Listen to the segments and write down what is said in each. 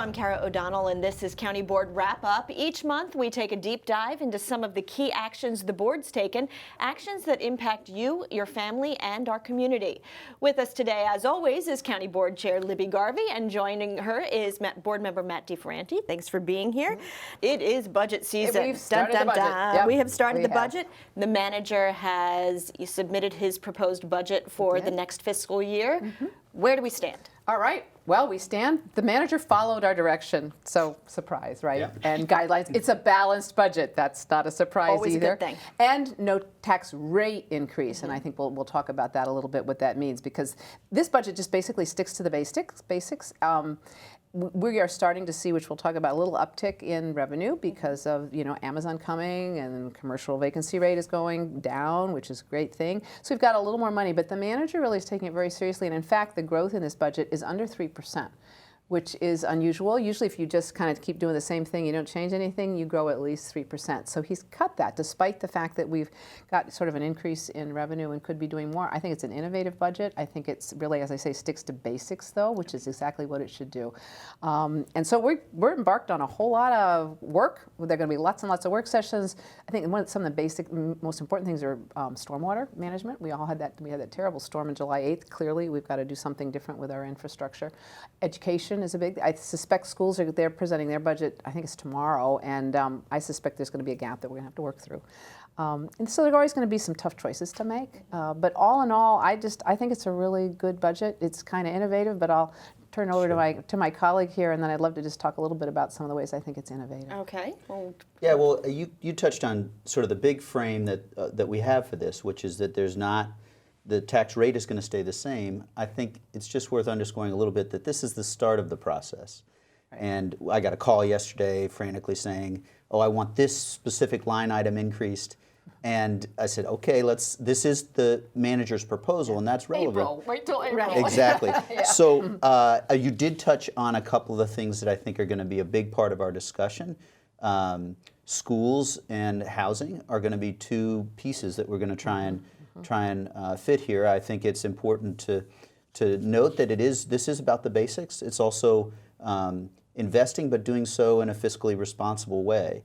I'm Kara O'Donnell, and this is County Board Wrap Up. Each month, we take a deep dive into some of the key actions the board's taken, actions that impact you, your family, and our community. With us today, as always, is County Board Chair Libby Garvey, and joining her is Board Member Matt DeFerranti. Thanks for being here. It is budget season. We've started the budget. Yep, we have started the budget. The manager has submitted his proposed budget for the next fiscal year. Where do we stand? All right. Well, we stand. The manager followed our direction, so surprise, right? Yep. And guidelines. It's a balanced budget. That's not a surprise Always either. a good thing. And no tax rate increase, and I think we'll talk about that a little bit, what that means, because this budget just basically sticks to the basics. We are starting to see, which we'll talk about, a little uptick in revenue because of Amazon coming, and commercial vacancy rate is going down, which is a great thing. So we've got a little more money, but the manager really is taking it very seriously. And in fact, the growth in this budget is under 3%, which is unusual. Usually if you just kind of keep doing the same thing, you don't change anything, you grow at least 3%. So he's cut that, despite the fact that we've got sort of an increase in revenue and could be doing more. I think it's an innovative budget. I think it's really, as I say, sticks to basics, though, which is exactly what it should do. And so we're embarked on a whole lot of work. There are going to be lots and lots of work sessions. I think some of the basic, most important things are stormwater management. We had that terrible storm on July 8th. Clearly, we've got to do something different with our infrastructure. Education is a big. I suspect schools they're presenting their budget. I think it's tomorrow, and I suspect there's going to be a gap that we're going to have to work through. And so there are always going to be some tough choices to make. But all in all, I think it's a really good budget. It's kind of innovative, but I'll turn over to my colleague here, and then I'd love to just talk a little bit about some of the ways I think it's innovative. Okay. Yeah, well, you touched on sort of the big frame that we have for this, which is that there's not. The tax rate is going to stay the same. I think it's just worth underscoring a little bit that this is the start of the process. Right. And I got a call yesterday frantically saying, oh, I want this specific line item increased. And I said, okay, this is the manager's proposal, and that's relevant. April, wait till April. Exactly. Yeah. So you did touch on a couple of the things that I think are going to be a big part of our discussion. Schools and housing are going to be two pieces that we're going to try and fit here. I think it's important to note that this is about the basics. It's also investing, but doing so in a fiscally responsible way.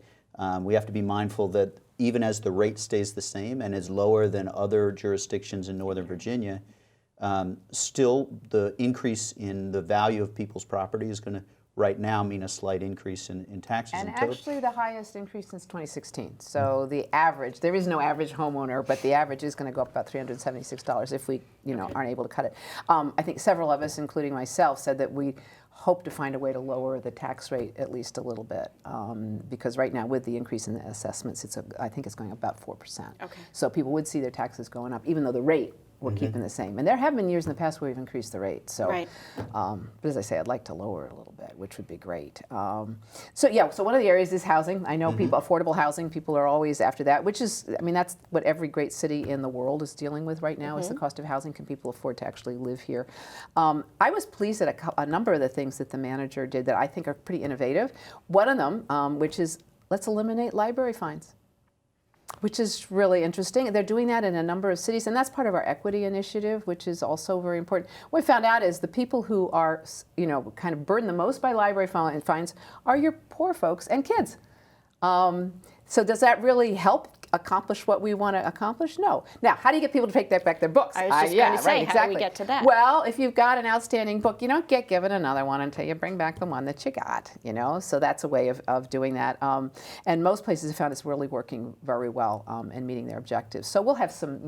We have to be mindful that even as the rate stays the same and is lower than other jurisdictions in Northern Virginia, still the increase in the value of people's property is going to right now mean a slight increase in taxes. And actually the highest increase since 2016. So the average, there is no average homeowner, but the average is going to go up about $376 if we aren't able to cut it. I think several of us, including myself, said that we hope to find a way to lower the tax rate at least a little bit, because right now with the increase in the assessments, I think it's going up about 4%. Okay. So people would see their taxes going up, even though the rate we're keeping the same. And there have been years in the past where we've increased the rate. So, right. But as I say, I'd like to lower it a little bit, which would be great. So one of the areas is housing. I know affordable housing, people are always after that, which is, that's what every great city in the world is dealing with right now is the cost of housing. Can people afford to actually live here? I was pleased at a number of the things that the manager did that I think are pretty innovative. One of them, which is let's eliminate library fines, which is really interesting. They're doing that in a number of cities, and that's part of our equity initiative, which is also very important. What we found out is the people who are, kind of burdened the most by library fines are your poor folks and kids. So does that really help accomplish what we want to accomplish? No. Now, how do you get people to take back their books? I was just going to say, how do we get to that? Well, if you've got an outstanding book, you don't get given another one until you bring back the one that you got, So that's a way of doing that. And most places have found it's really working very well and meeting their objectives. So we'll have some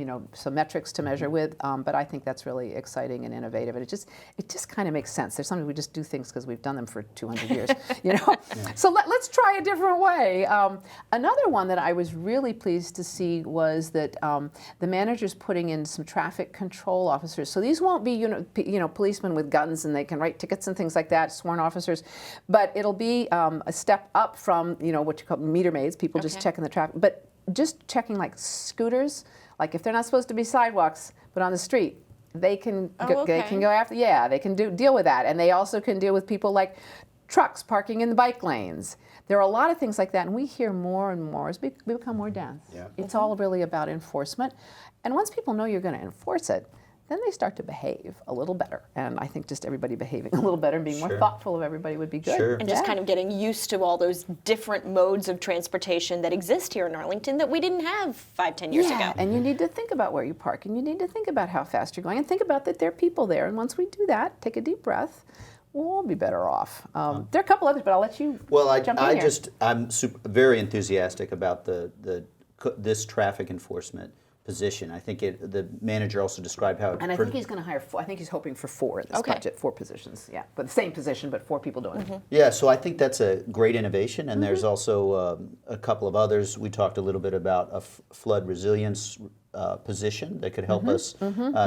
metrics to measure with, but I think that's really exciting and innovative. And it just kind of makes sense. There's sometimes we just do things because we've done them for 200 years, Yeah. So let's try a different way. Another one that I was really pleased to see was that the manager's putting in some traffic control officers. So these won't be policemen with guns and they can write tickets and things like that, sworn officers, but it'll be a step up from what you call meter maids, people just checking the traffic, but just checking like scooters, like if they're not supposed to be sidewalks but on the street. They can they can go after they can deal with that, and they also can deal with people like trucks parking in the bike lanes. There are a lot of things like that, and we hear more and more as we become more dense. Yeah. It's all really about enforcement. And once people know you're going to enforce it, then they start to behave a little better. And I think just everybody behaving a little better and being more Sure. thoughtful of everybody would be good. Sure. And just kind of getting used to all those different modes of transportation that exist here in Arlington that we didn't have 5-10 years ago. And you need to think about where you park, and you need to think about how fast you're going, and think about that there are people there. And once we do that, take a deep breath, we'll all be better off. There are a couple others, but I'll let you jump in here. I'm very enthusiastic about this traffic enforcement position. I think the manager also described how. And I think he's going to hire 4. I think he's hoping for 4 in this budget, 4 positions. Yeah, but the same position, but 4 people doing it. Yeah, so I think that's a great innovation, and there's also a couple of others. We talked a little bit about a flood resilience position that could help us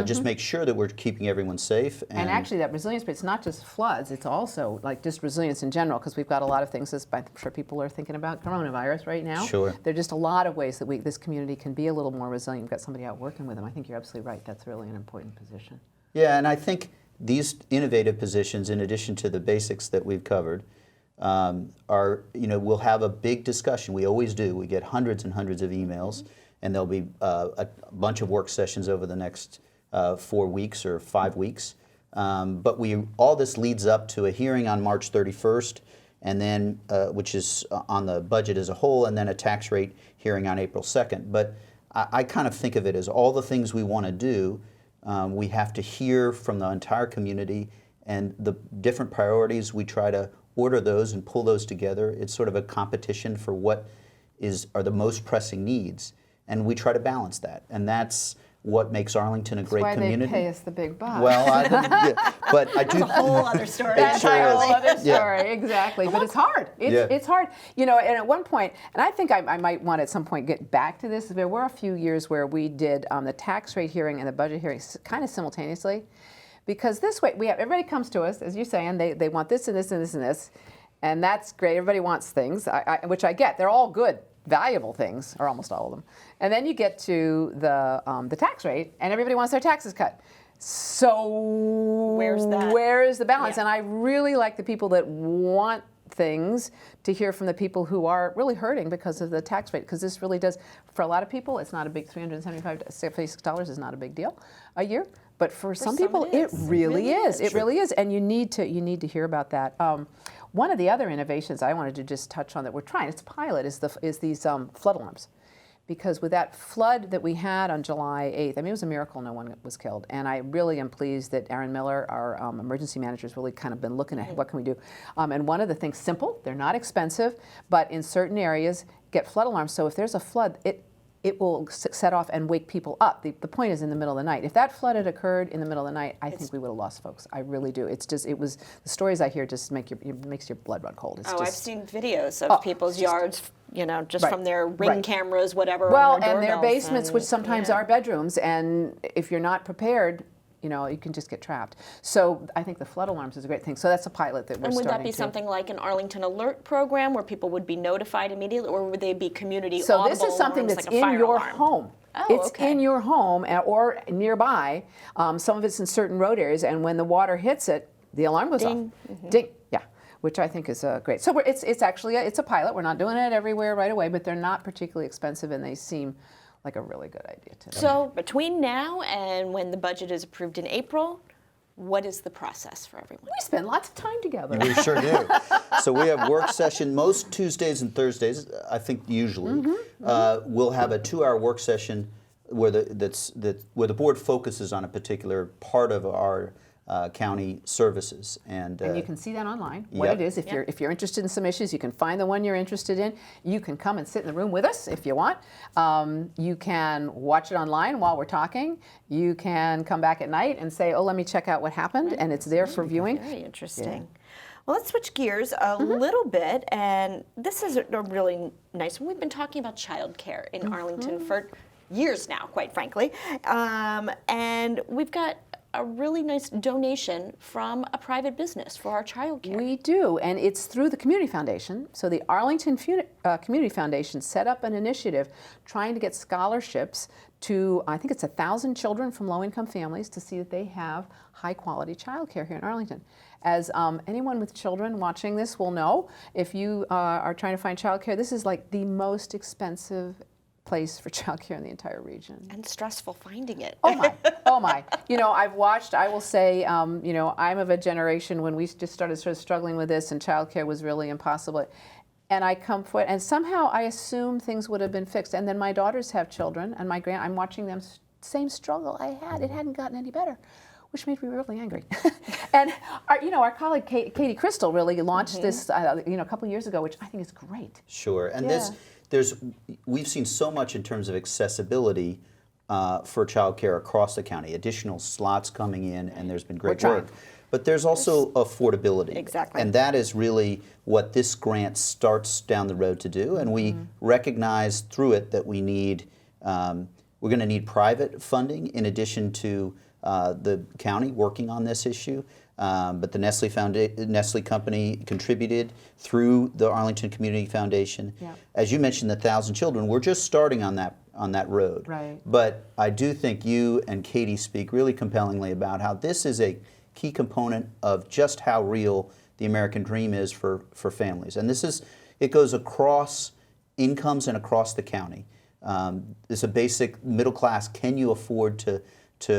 just make sure that we're keeping everyone safe. And actually, that resilience, but it's not just floods, it's also like just resilience in general, because we've got a lot of things, as I'm sure people are thinking about coronavirus right now. Sure. There are just a lot of ways that this community can be a little more resilient. We've got somebody out working with them. I think you're absolutely right. That's really an important position. Yeah, and I think these innovative positions, in addition to the basics that we've covered, we'll have a big discussion. We always do. We get hundreds and hundreds of emails, and there'll be a bunch of work sessions over the next 4 weeks or 5 weeks. But all this leads up to a hearing on March 31st, and then which is on the budget as a whole, and then a tax rate hearing on April 2nd. But I kind of think of it as all the things we want to do. We have to hear from the entire community, and the different priorities. We try to order those and pull those together. It's sort of a competition for what are the most pressing needs, and we try to balance that. And that's what makes Arlington a great community. That's why they pay us the big bucks. Well, but I do. That's a whole other story. It sure a is. whole other Yeah. story, exactly. But it's hard. It's hard. And at one point, and I think I might want at some point get back to this. There were a few years where we did the tax rate hearing and the budget hearing kind of simultaneously, because this way everybody comes to us, as you say, and they want this and this and this and this, and that's great. Everybody wants things, which I get. They're all good, valuable things, or almost all of them. And then you get to the tax rate, and everybody wants their taxes cut. So Where's that? where is the balance? Yeah. And I really like the people that want things to hear from the people who are really hurting because of the tax rate, because this really does, for a lot of people, it's not a big $376 is not a big deal a year. But for some people, it really is. It really is, and you need to hear about that. One of the other innovations I wanted to just touch on that we're trying, it's a pilot, is these flood alarms. Because with that flood that we had on July 8th, I mean, it was a miracle no one was killed. And I really am pleased that Aaron Miller, our emergency manager, has really kind of been looking at what can we do. And one of the things, simple, they're not expensive, but in certain areas, get flood alarms. So if there's a flood, it will set off and wake people up. The point is in the middle of the night. If that flood had occurred in the middle of the night, I think we would have lost folks. I really do. The stories I hear just makes your blood run cold. I've seen videos of people's yards, from their Ring cameras, whatever. Well, on their and their doorbells basements, which sometimes are bedrooms, and if you're not prepared, you can just get trapped. So I think the flood alarms is a great thing. So that's a pilot that we're starting to. And would that be something like an Arlington Alert program where people would be notified immediately, or would they be community audible alarms? So this is something that's like a in fire your alarm? home. It's in your home or nearby. Some of it's in certain road areas, and when the water hits it, the alarm goes off. Ding. Yeah. Which I think is great. So it's actually a pilot. We're not doing it everywhere right away, but they're not particularly expensive, and they seem like a really good idea to. So between now and when the budget is approved in April, what is the process for everyone? We spend lots of time together. We sure do. So we have work session most Tuesdays and Thursdays, I think usually. We'll have a 2-hour work session where the board focuses on a particular part of our county services, and you can see that online, what it is. If you're interested in some issues, you can find the one you're interested in. You can come and sit in the room with us if you want. You can watch it online while we're talking. You can come back at night and say, oh, let me check out what happened, and it's there for viewing. Very interesting. Well, let's switch gears a little bit, and this is a really nice one. We've been talking about childcare in Arlington for years now, quite frankly, and we've got a really nice donation from a private business for our childcare. We do, and it's through the Community Foundation. So the Arlington Community Foundation set up an initiative trying to get scholarships to, I think it's 1,000 children from low-income families to see that they have high-quality childcare here in Arlington. As anyone with children watching this will know, if you are trying to find childcare, this is like the most expensive place for childcare in the entire region. And stressful finding it. Oh my, oh my. You know, I've watched, I will say, you know, I'm of a generation when we just started sort of struggling with this and childcare was really impossible. And I come forward, and somehow I assume things would have been fixed. And then my daughters have children, and I'm watching them, same struggle I had. It hadn't gotten any better, which made me really angry. And our colleague Katie Crystal really launched this, a couple of years ago, which I think is great. Sure, and we've seen so much in terms of accessibility for childcare across the county. Additional slots coming in, and there's been great work. But there's also affordability. Exactly. And that is really what this grant starts down the road to do. And we recognize through it that we're going to need private funding in addition to the county working on this issue. But the Nestle company contributed through the Arlington Community Foundation. Yeah. As you mentioned, the 1,000 children, we're just starting on that road. Right. But I do think you and Katie speak really compellingly about how this is a key component of just how real the American dream is for families. And it goes across incomes and across the county. It's a basic middle class, can you afford to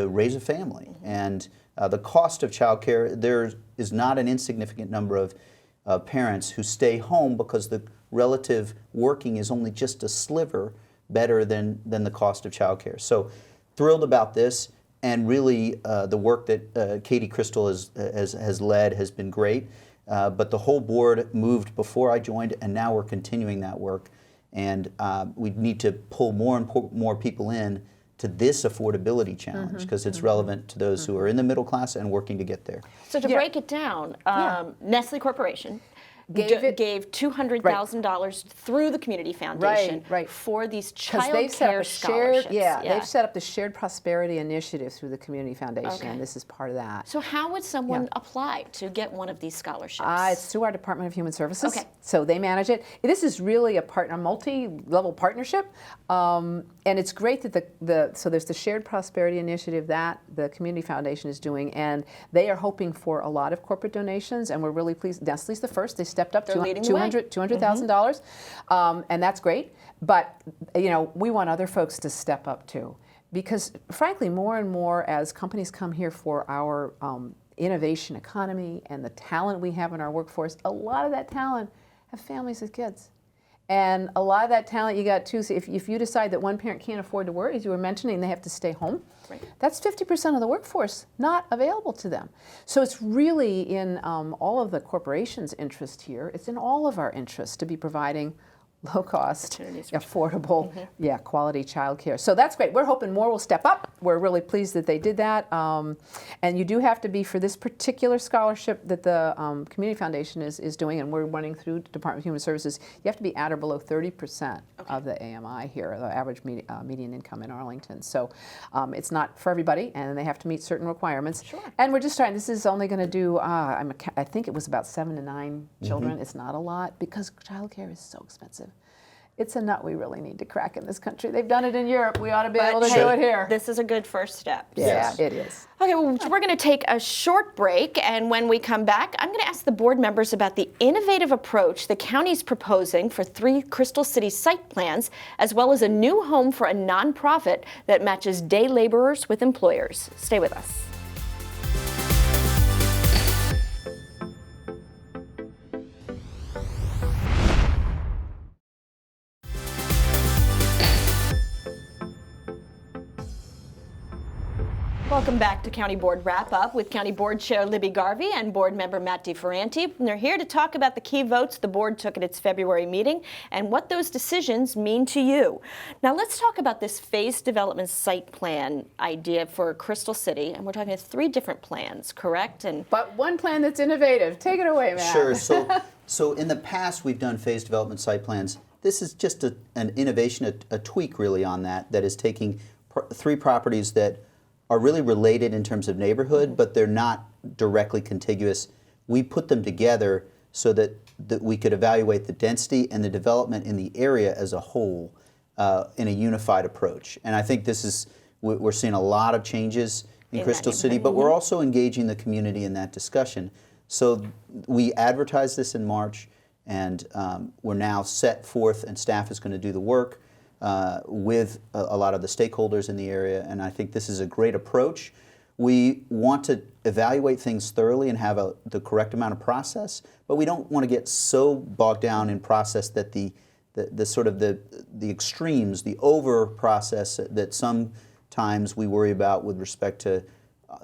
raise a family? And the cost of childcare, there is not an insignificant number of parents who stay home because the relative working is only just a sliver better than the cost of childcare. So thrilled about this. And really, the work that Katie Crystal has led has been great. But the whole board moved before I joined, and now we're continuing that work. And we need to pull more and more people in to this affordability challenge because it's relevant to those who are in the middle class and working to get there. So to break it down, Nestle Corporation gave $200,000 through the Community Foundation for these child care scholarships. They've set up the Shared Prosperity Initiative through the Community Foundation, and this is part of that. So how would someone apply to get one of these scholarships? It's through our Department of Human Services. Okay. So they manage it. This is really a multi-level partnership, and it's great that so there's the Shared Prosperity Initiative that the Community Foundation is doing, and they are hoping for a lot of corporate donations, and we're really pleased. Nestle's the first. They stepped up $200,000, and that's great. But we want other folks to step up too, because frankly, more and more as companies come here for our innovation economy and the talent we have in our workforce, a lot of that talent have families with kids. And a lot of that talent you got too. So if you decide that one parent can't afford to work, as you were mentioning, they have to stay home, that's 50% of the workforce not available to them. So it's really in all of the corporations' interest here. It's in all of our interests to be providing low-cost, affordable, quality childcare. So that's great. We're hoping more will step up. We're really pleased that they did that. And you do have to be, for this particular scholarship that the Community Foundation is doing, and we're running through Department of Human Services, you have to be at or below 30% of the AMI here, the average median income in Arlington. So it's not for everybody, and they have to meet certain requirements. And we're just trying, this is only going to do, I think it was about 7 to 9 children. It's not a lot because childcare is so expensive. It's a nut we really need to crack in this country. They've done it in Europe. We ought to be able to do it here. This is a good first step. Yeah, it is. Okay, well, we're going to take a short break, and when we come back, I'm going to ask the board members about the innovative approach the county's proposing for 3 Crystal City site plans, as well as a new home for a nonprofit that matches day laborers with employers. Stay with us. Welcome back to County Board Wrap-Up with County Board Chair Libby Garvey and Board Member Matt DeFerranti. And they're here to talk about the key votes the board took at its February meeting and what those decisions mean to you. Now let's talk about this phased development site plan idea for Crystal City. And we're talking about 3 different plans, correct? But one plan that's innovative. Take it away, Matt. Sure. So in the past, we've done phased development site plans. This is just an innovation, a tweak really on that is taking 3 properties that are really related in terms of neighborhood, but they're not directly contiguous. We put them together so that we could evaluate the density and the development in the area as a whole in a unified approach. And I think we're seeing a lot of changes in Crystal City, but we're also engaging the community in that discussion. So we advertised this in March, and we're now set forth, and staff is going to do the work with a lot of the stakeholders in the area, and I think this is a great approach. We want to evaluate things thoroughly and have the correct amount of process, but we don't want to get so bogged down in process that the sort of the extremes, the over process that sometimes we worry about with respect to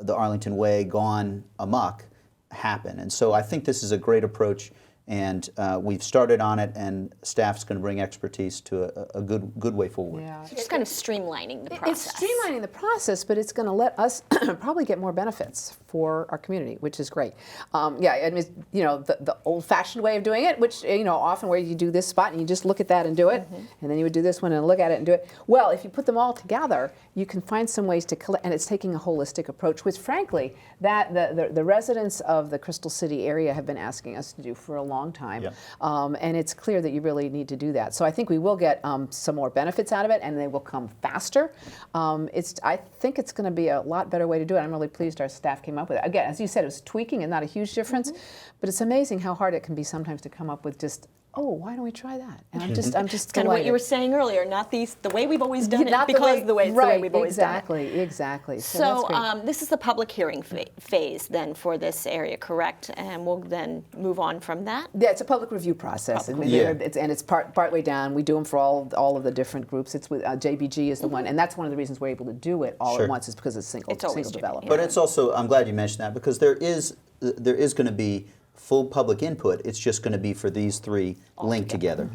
the Arlington Way gone amok happen. And so I think this is a great approach, and we've started on it, and staff's going to bring expertise to a good way forward. Yeah. So just kind of streamlining the process. It's streamlining the process, but it's going to let us probably get more benefits for our community, which is great. Yeah, I mean, the old-fashioned way of doing it, which often where you do this spot and you just look at that and do it, and then you would do this one and look at it and do it. Well, if you put them all together, you can find some ways to collect, and it's taking a holistic approach, which frankly, that the residents of the Crystal City area have been asking us to do for a long time, Yep. And it's clear that you really need to do that. So I think we will get some more benefits out of it, and they will come faster. I think it's going to be a lot better way to do it. I'm really pleased our staff came up with it. Again, as you said, it was tweaking and not a huge difference, but it's amazing how hard it can be sometimes to come up with just, oh, why don't we try that? And I'm just It's kind of what you were saying earlier, not the way we've always done it, not because the way right, we've always done it. Exactly. So that's great. this is the public hearing phase then for this area, correct? And we'll then move on from that. Yeah, it's a public review process, and it's partway down. We do them for all of the different groups. It's with JBG is the one, and that's one of the reasons we're able to do it all Sure. at once is because it's single always development. But it's also, I'm glad you mentioned that, because there is going to be full public input. It's just going to be for these three linked together.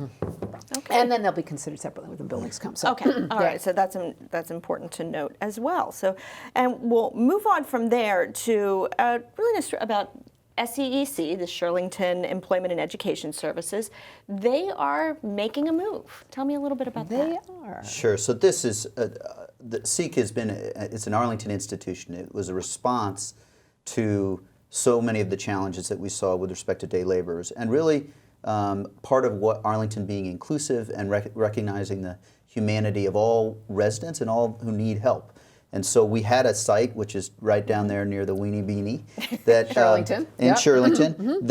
Okay. And then they'll be considered separately when the buildings come. So, Okay, all right, so that's important to note as well. So, and we'll move on from there to really about SEEC, the Shirlington Employment and Education Services. They are making a move. Tell me a little bit about that. They are. Sure. So this is, the SEEC has been, it's an Arlington institution. It was a response to so many of the challenges that we saw with respect to day laborers. And really, part of what Arlington being inclusive and recognizing the humanity of all residents and all who need help. And so we had a site, which is right down there near the Weenie Beanie, that Shirlington. in Yep. Shirlington,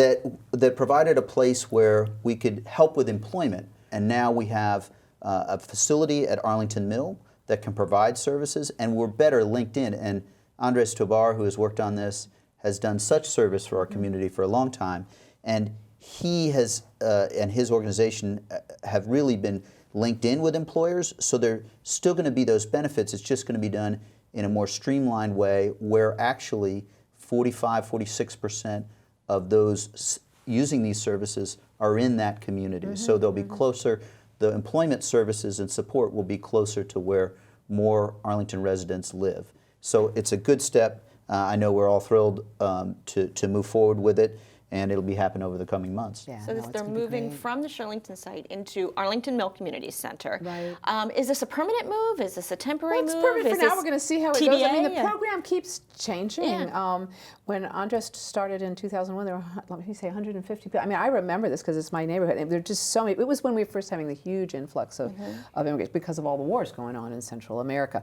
that provided a place where we could help with employment. And now we have a facility at Arlington Mill that can provide services, and we're better linked in. And Andres Tobar, who has worked on this, has done such service for our community for a long time, and he has and his organization have really been linked in with employers, so there's still going to be those benefits. It's just going to be done in a more streamlined way, where actually 45–46% of those using these services are in that community. So they'll be closer. The employment services and support will be closer to where more Arlington residents live. So it's a good step. I know we're all thrilled to move forward with it, and it'll be happening over the coming months. Yeah, So they're moving from the Shirlington site into Arlington Mill Community Center. Right. Is this a permanent move? Is this a temporary Well, it's move? permanent Is for now. this We're going to see how it TBA? goes. I mean, the Yeah. program keeps changing. Yeah. When Andres started in 2001, there were, let me say, 150 people. I mean, I remember this because it's my neighborhood. There were just so many. It was when we were first having the huge influx of immigrants because of all the wars going on in Central America.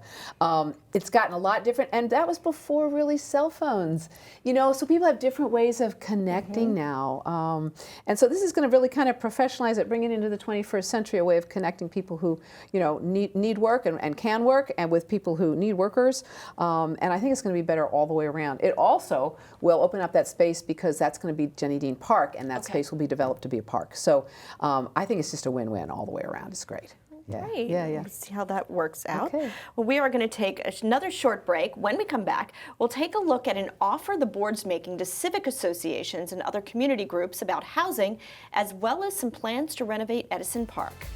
It's gotten a lot different, and that was before really cell phones. So people have different ways of connecting now. And so this is going to really kind of professionalize it, bring it into the 21st century, a way of connecting people who, need work and can work, and with people who need workers. And I think it's going to be better all the way around. It also will open up that space because that's going to be Jenny Dean Park, and that space will be developed to be a park. So I think it's just a win-win all the way around. It's great. Yeah. Great. Yeah. Let's see how that works out. Okay. Well, we are going to take another short break. When we come back, we'll take a look at an offer the board's making to civic associations and other community groups about housing, as well as some plans to renovate Edison Park.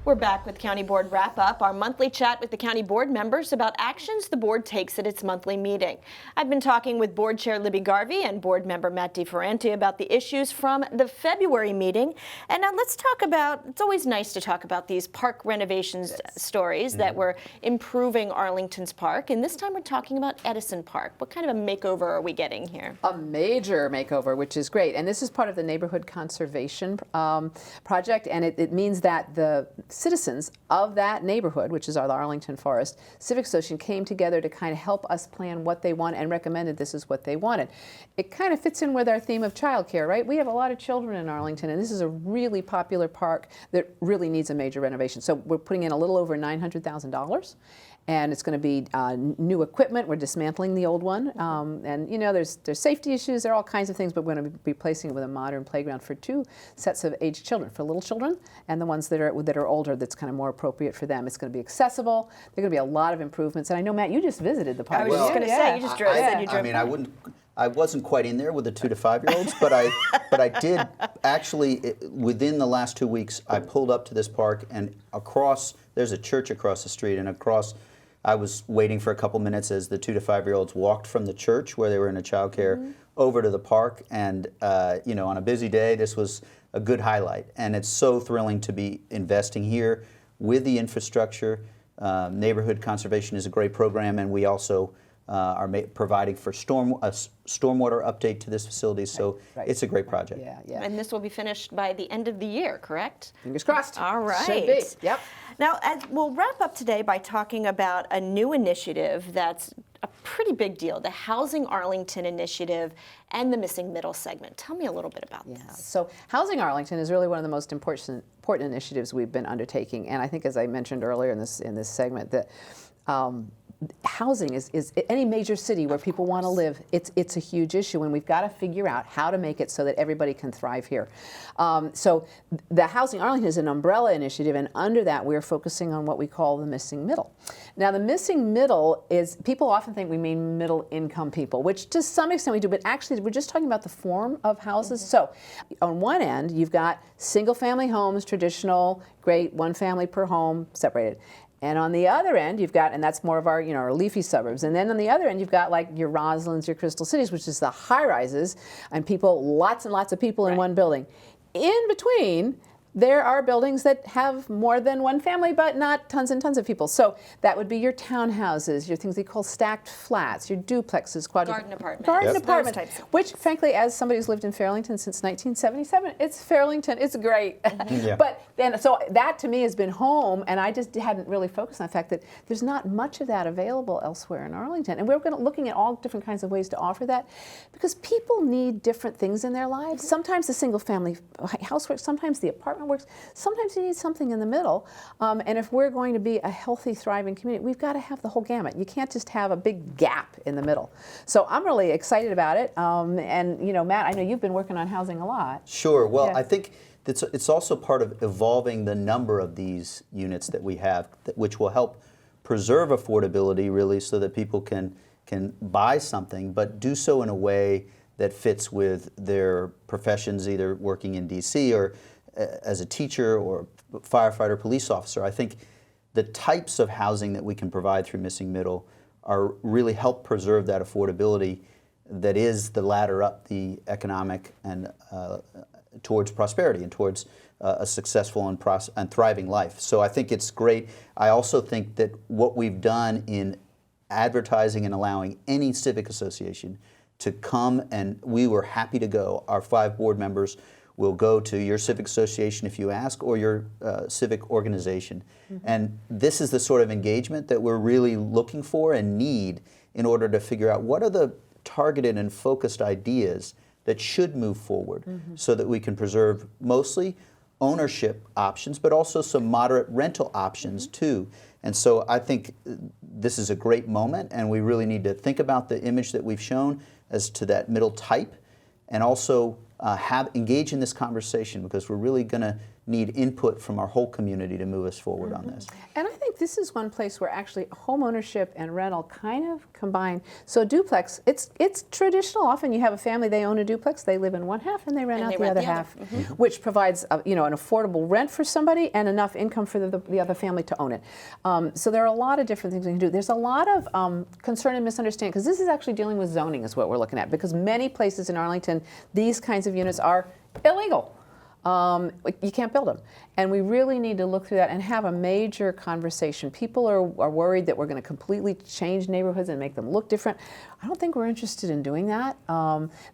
We're back with County Board Wrap-Up, our monthly chat with the County Board members about actions the board takes at its monthly meeting. I've been talking with Board Chair Libby Garvey and Board Member Matt DeFerranti about the issues from the February meeting. And now let's talk about, it's always nice to talk about these park renovations stories that were improving Arlington's park. And this time we're talking about Edison Park. What kind of a makeover are we getting here? A major makeover, which is great. And this is part of the neighborhood conservation project. And it means that the citizens of that neighborhood, which is the Arlington Forest Civic Association, came together to kind of help us plan what they want and recommended this is what they wanted. It kind of fits in with our theme of childcare, right? We have a lot of children in Arlington, and this is a really popular park that really needs a major renovation. So we're putting in a little over $900,000. And it's going to be new equipment. We're dismantling the old one, and you know there's safety issues. There are all kinds of things, but we're going to be replacing it with a modern playground for two sets of aged children, for little children and the ones that are older. That's kind of more appropriate for them. It's going to be accessible. There are going to be a lot of improvements. And I know, Matt, you just visited the park. I was just going to say, you just drove. I mean, I wasn't quite in there with the 2 to 5 year olds, but I did actually within the last 2 weeks. I pulled up to this park, and there's a church across the street, and I was waiting for a couple minutes as the 2 to 5 year olds walked from the church where they were in a childcare over to the park, and you know, on a busy day, this was a good highlight, and it's so thrilling to be investing here with the infrastructure. Neighborhood conservation is a great program, and we also are providing for stormwater update to this facility, so it's a great project. Yeah. And this will be finished by the end of the year, correct? Fingers crossed. All right. Should be. Yep. Now, we'll wrap up today by talking about a new initiative that's a pretty big deal, the Housing Arlington Initiative and the Missing Middle segment. Tell me a little bit about this. So Housing Arlington is really one of the most important initiatives we've been undertaking, and I think, as I mentioned earlier in this segment, that housing is any major city where people want to live. It's a huge issue, and we've got to figure out how to make it so that everybody can thrive here. So the Housing Arlington is an umbrella initiative, and under that we're focusing on what we call the missing middle. Now, the missing middle is, people often think we mean middle income people, which to some extent we do, but actually we're just talking about the form of houses. So on one end you've got single family homes, traditional, great, one family per home, separated. And on the other end, you've got, and that's more of our, our leafy suburbs. And then on the other end, you've got like your Roslins, your Crystal Cities, which is the high rises, and lots and lots of people in one building. In between, there are buildings that have more than one family, but not tons and tons of people. So that would be your townhouses, your things we call stacked flats, your duplexes, garden apartments, which, frankly, as somebody who's lived in Fairlington since 1977, it's Fairlington. It's great. But then, so that to me has been home, and I just hadn't really focused on the fact that there's not much of that available elsewhere in Arlington. And we're looking at all different kinds of ways to offer that, because people need different things in their lives. Sometimes the single-family house works, sometimes the apartment works. Sometimes you need something in the middle, and if we're going to be a healthy, thriving community, we've got to have the whole gamut. You can't just have a big gap in the middle. So I'm really excited about it, and Matt, I know you've been working on housing a lot. Sure. Well, I think it's also part of evolving the number of these units that we have, which will help preserve affordability, really, so that people can buy something, but do so in a way that fits with their professions, either working in DC or as a teacher or firefighter, police officer. I think the types of housing that we can provide through Missing Middle are really help preserve that affordability that is the ladder up the economic and towards prosperity and towards a successful and thriving life. So I think it's great. I also think that what we've done in advertising and allowing any civic association to come, and we were happy to go. Our 5 board members will go to your civic association if you ask, or your civic organization. And this is the sort of engagement that we're really looking for and need in order to figure out what are the targeted and focused ideas that should move forward so that we can preserve mostly ownership options, but also some moderate rental options too. And so I think this is a great moment, and we really need to think about the image that we've shown as to that middle type, and also engage in this conversation, because we're really going to need input from our whole community to move us forward on this. And I think this is one place where actually home ownership and rental kind of combine. So duplex, it's traditional. Often you have a family, they own a duplex, they live in one half and they rent out the other half, which provides an affordable rent for somebody and enough income for the other family to own it. So there are a lot of different things we can do. There's a lot of concern and misunderstanding, because this is actually dealing with zoning is what we're looking at, because many places in Arlington, these kinds of units are illegal. You can't build them. And we really need to look through that and have a major conversation. People are worried that we're going to completely change neighborhoods and make them look different. I don't think we're interested in doing that.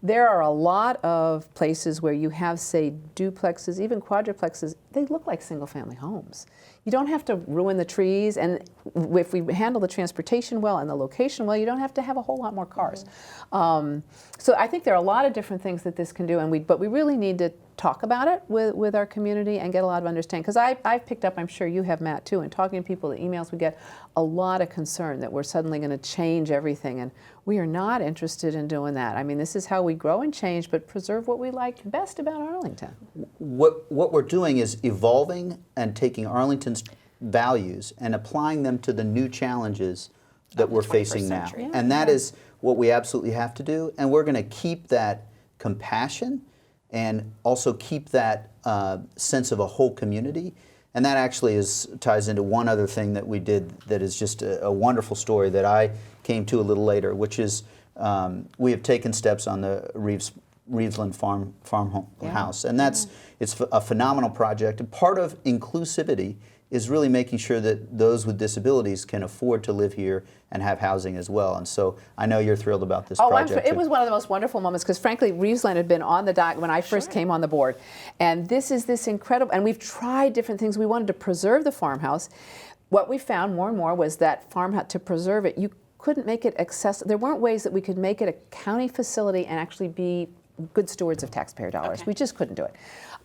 There are a lot of places where you have, say, duplexes, even quadruplexes they look like single-family homes. You don't have to ruin the trees, and if we handle the transportation well and the location well, you don't have to have a whole lot more cars. So I think there are a lot of different things that this can do, but we really need to talk about it with our community and get a lot of understanding. Because I've picked up, I'm sure you have, Matt, too, and talking to people, the emails we get, a lot of concern that we're suddenly going to change everything, and we are not interested in doing that. I mean, this is how we grow and change, but preserve what we like best about Arlington. What we're doing is evolving and taking Arlington's values and applying them to the new challenges that we're facing now. century. And that is what we absolutely have to do. And we're going to keep that compassion and also keep that sense of a whole community. And that actually ties into one other thing that we did that is just a wonderful story that I came to a little later, which is we have taken steps on the Reevesland farmhouse, and it's a phenomenal project. And part of inclusivity is really making sure that those with disabilities can afford to live here and have housing as well. And so I know you're thrilled about this project. It was one of the most wonderful moments because, frankly, Reevesland had been on the dock when I first came on the board. And this is this incredible, and we've tried different things. We wanted to preserve the farmhouse. What we found more and more was that farmhouse, to preserve it, you couldn't make it accessible. There weren't ways that we could make it a county facility and actually be good stewards of taxpayer dollars. We just couldn't do it.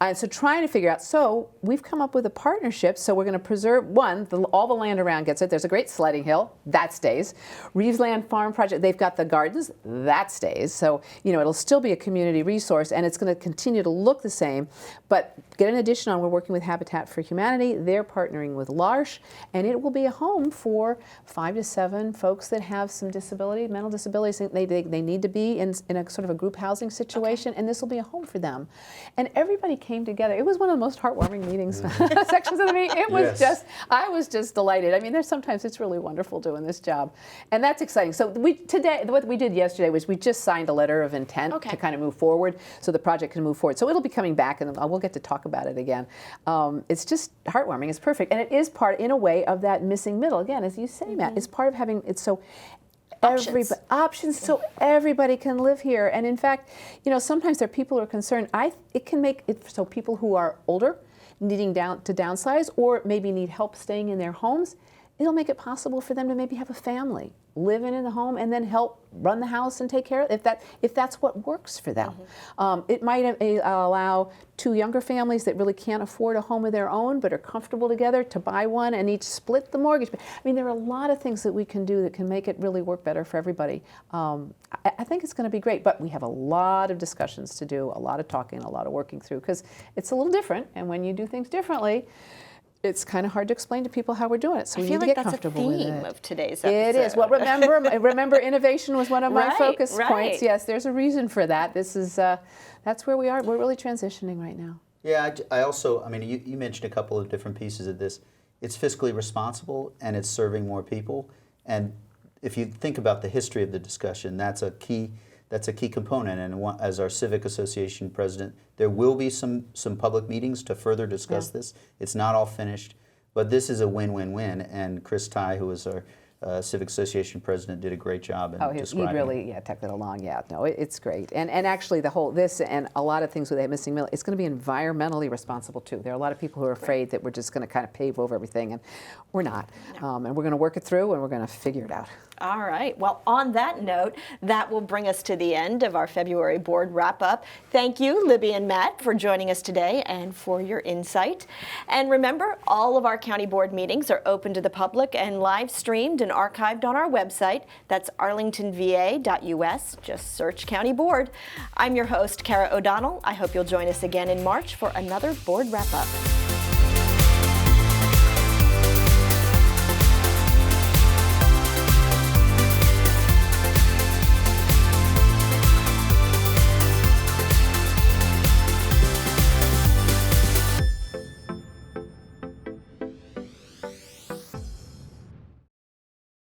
And so trying to figure out, so we've come up with a partnership, so we're going to preserve, all the land around gets it. There's a great sledding hill, that stays. Reevesland Farm Project, they've got the gardens, that stays. So, it'll still be a community resource, and it's going to continue to look the same. But get an addition on, we're working with Habitat for Humanity. They're partnering with L'Arche, and it will be a home for 5 to 7 folks that have some disability, mental disabilities. They need to be in a sort of a group housing situation, and this will be a home for them. And everybody came together. It was one of the most heartwarming meetings, sections of the meeting. It was I was just delighted. I mean, sometimes it's really wonderful doing this job. And that's exciting. So what we did yesterday was we just signed a letter of intent to kind of move forward so the project can move forward. So it'll be coming back, and we'll get to talk about it again. It's just heartwarming. It's perfect. And it is part, in a way, of that missing middle. Again, as you say, Matt, it's part of having it so options so everybody can live here. And in fact, sometimes there are people who are concerned. It can make it so people who are older, needing to downsize, or maybe need help staying in their homes, it'll make it possible for them to maybe have a family, live in the home, and then help run the house and take care of it, if that's what works for them. It might allow 2 younger families that really can't afford a home of their own but are comfortable together to buy one and each split the mortgage. I mean, there are a lot of things that we can do that can make it really work better for everybody. I think it's going to be great, but we have a lot of discussions to do, a lot of talking, a lot of working through, because it's a little different, and when you do things differently, it's kind of hard to explain to people how we're doing it, so we need to get comfortable with it. I feel like that's a theme of today's episode. It is. Well, remember, innovation was one of my focus points. Yes, there's a reason for that. This is that's where we are. We're really transitioning right now. Yeah, I also, you mentioned a couple of different pieces of this. It's fiscally responsible, and it's serving more people. And if you think about the history of the discussion, that's a key component. And as our civic association president, there will be some public meetings to further discuss this. It's not all finished, but this is a win-win-win. And Chris Ty, who is our civic association president, did a great job in describing. He really took it along. Yeah, no, it's great. And actually, this and a lot of things with that missing middle, it's going to be environmentally responsible too. There are a lot of people who are afraid that we're just going to kind of pave over everything, and we're not. And we're going to work it through, and we're going to figure it out. All right. Well, on that note, that will bring us to the end of our February board wrap-up. Thank you, Libby and Matt, for joining us today and for your insight. And remember, all of our county board meetings are open to the public and live streamed and archived on our website. That's arlingtonva.us. Just search County Board. I'm your host, Kara O'Donnell. I hope you'll join us again in March for another board wrap-up.